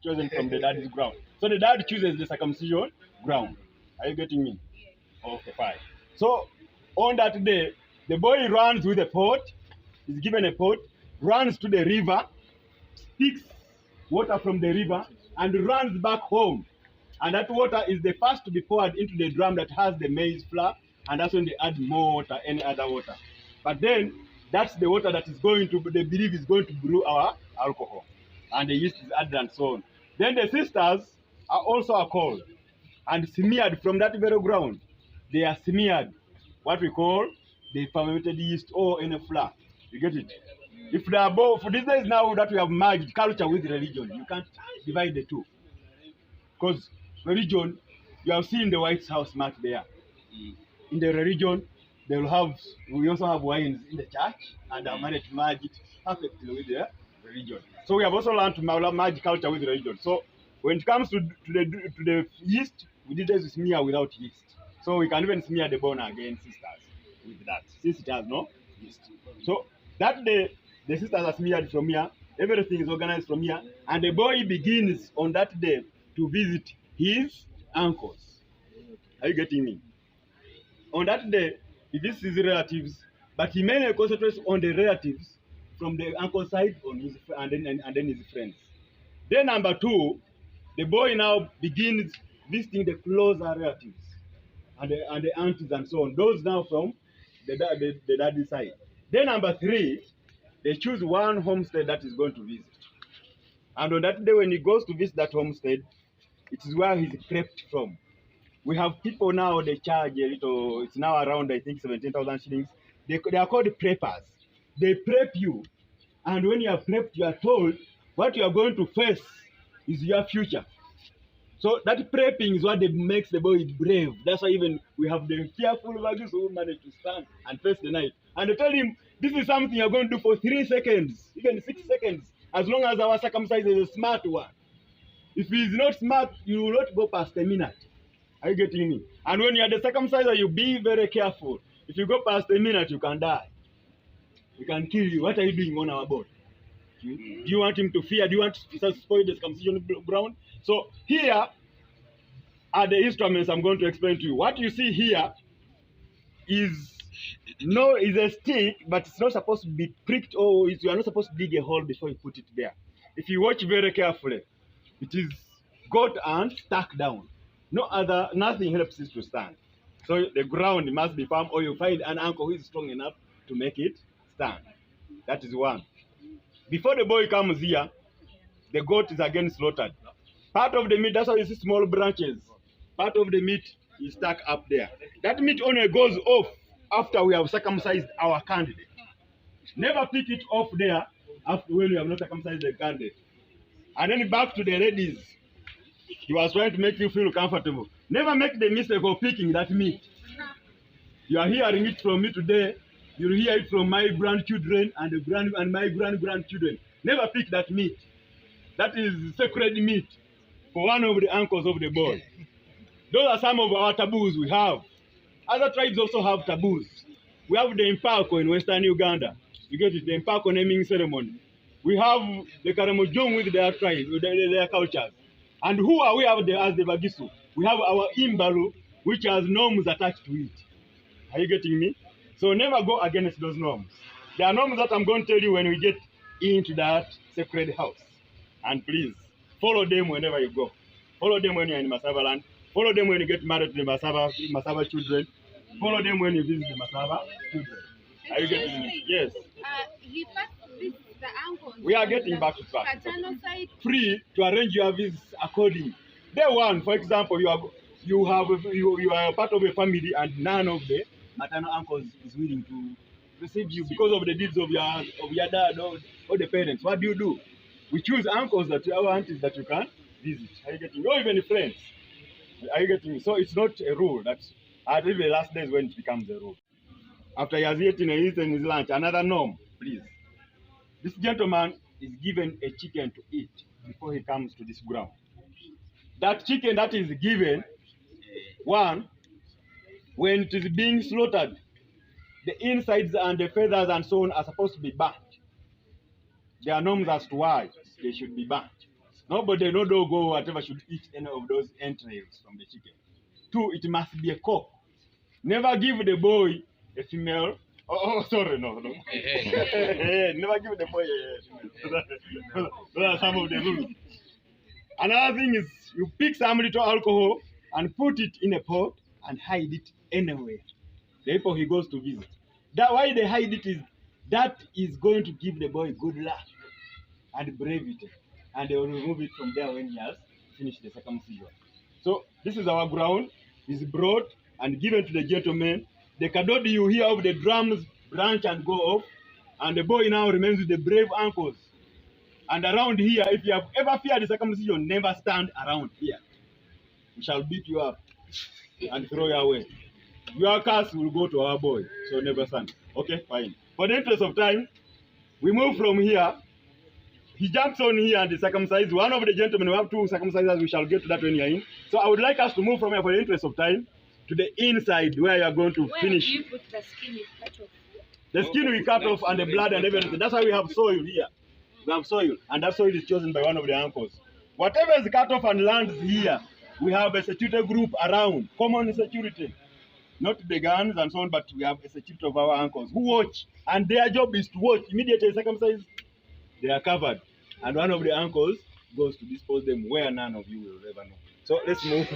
chosen from the dad's ground. So the dad chooses the circumcision ground. Are you getting me? Okay, fine. So on that day, the boy runs with a pot, is given a pot, runs to the river, picks water from the river, and runs back home. And that water is the first to be poured into the drum that has the maize flour, and that's when they add more water, any other water. But then that's the water that is going to, they believe is going to brew our alcohol. And the yeast is added and so on. Then the sisters are also called and smeared from that very ground. They are smeared, what we call the fermented yeast or in a flour. You get it? If they are both, for these days now that we have merged culture with religion, you can't divide the two. Because religion, you have seen the White House mark there. In the religion, they will have, we also have wines in the church, and have managed to merge it perfectly with the religion. So we have also learned to merge culture with religion. So when it comes to the yeast, we did this smear without yeast. So we can even smear the born again sisters with that, since it has no yeast. So that day, the sisters are smeared from here, everything is organized from here, and the boy begins on that day to visit his uncles. Are you getting me? On that day, he visits his relatives, but he mainly concentrates on the relatives from the uncle side on his, and then his friends. Then number two, the boy now begins visiting the closer relatives and the aunties and so on. Those now from the daddy side. Then number three, they choose one homestead that is going to visit. And on that day when he goes to visit that homestead, it is where he's prepped from. We have people now, they charge a little, it's now around, I think, 17,000 shillings. They are called preppers. They prep you. And when you are prepped, you are told what you are going to face is your future. So that prepping is what makes the boy brave. That's why even we have the fearful Vagis who manage to stand and face the night. And they tell him, this is something you're going to do for 3 seconds, even 6 seconds, as long as our circumcision is a smart one. If he is not smart, you will not go past a minute. Are you getting me? And when you are the circumciser, you be very careful. If you go past a minute, you can die. We can kill you. What are you doing on our board? Do you want him to fear? Do you want to spoil the circumcision ground? So here are the instruments I'm going to explain to you. What you see here is a stick, but it's not supposed to be pricked, or you are not supposed to dig a hole before you put it there. If you watch very carefully, it is got and stuck down. Nothing helps it to stand. So the ground must be firm, or you find an uncle who is strong enough to make it stand. That is one. Before the boy comes here, the goat is again slaughtered. Part of the meat, that's why you see small branches. Part of the meat is stuck up there. That meat only goes off after we have circumcised our candidate. Never pick it off there after when we have not circumcised the candidate. And then back to the ladies. He was trying to make you feel comfortable. Never make the mistake of picking that meat. You are hearing it from me today. You'll hear it from my grandchildren and my grandchildren. Never pick that meat. That is sacred meat for one of the uncles of the boy. Those are some of our taboos we have. Other tribes also have taboos. We have the Impako in Western Uganda. You get it, the Impako naming ceremony. We have the Karamojong with their tribes, with their cultures. And who are we as the Bagisu? We have our Imbalu, which has norms attached to it. Are you getting me? So never go against those norms. There are norms that I'm going to tell you when we get into that sacred house. And please, follow them whenever you go. Follow them when you're in Masaba land. Follow them when you get married to the Masaba children. Follow them when you visit the Masaba children. Are you getting me? Yes. He first visits the uncles. We are getting back to back. Free to arrange your visits accordingly. Day one, for example, you are part of a family and none of the maternal uncles is willing to receive you because of the deeds of your dad or the parents. What do? We choose uncles our aunties that you can visit. Are you getting me? Or even friends. Are you getting me? So it's not a rule. That's at the last days when it becomes a rule. After he has eaten his lunch, another norm, please. This gentleman is given a chicken to eat before he comes to this ground. That chicken that is given, one, when it is being slaughtered, the insides and the feathers and so on are supposed to be burnt. There are norms as to why they should be burnt. Nobody, no dog or whatever should eat any of those entrails from the chicken. 2, it must be a cock. Never give the boy a female. Sorry, no. Never give the boy a female. Those are some of the rules. Another thing is, you pick some little alcohol and put it in a pot and hide it anywhere. The people he goes to visit. That why they hide it is that is going to give the boy good luck and brevity, and they will remove it from there when he has finished the circumcision. So this is our ground. Is brought and given to the gentleman. The kadodi you hear of the drums branch and go off, and the boy now remains with the brave uncles. And around here, if you have ever feared the circumcision, never stand around here. We shall beat you up and throw you away. Your curse will go to our boy, so never stand. Okay, fine. For the interest of time, we move from here. He jumps on here and is circumcised. One of the gentlemen, we have 2 circumcisers, we shall get to that when you're in. So I would like us to move from here for the interest of time to the inside where you are going to finish. Where do you put the skin is cut off? The skin we cut off and the blood and everything. That's why we have soil here. We have soil, and that soil is chosen by one of the uncles. Whatever is cut off and lands here, we have a security group around, common security. Not the guns and so on, but we have a security of our uncles who watch, and their job is to watch. Immediately circumcised, they are covered, and one of the uncles goes to dispose them where none of you will ever know. So let's move.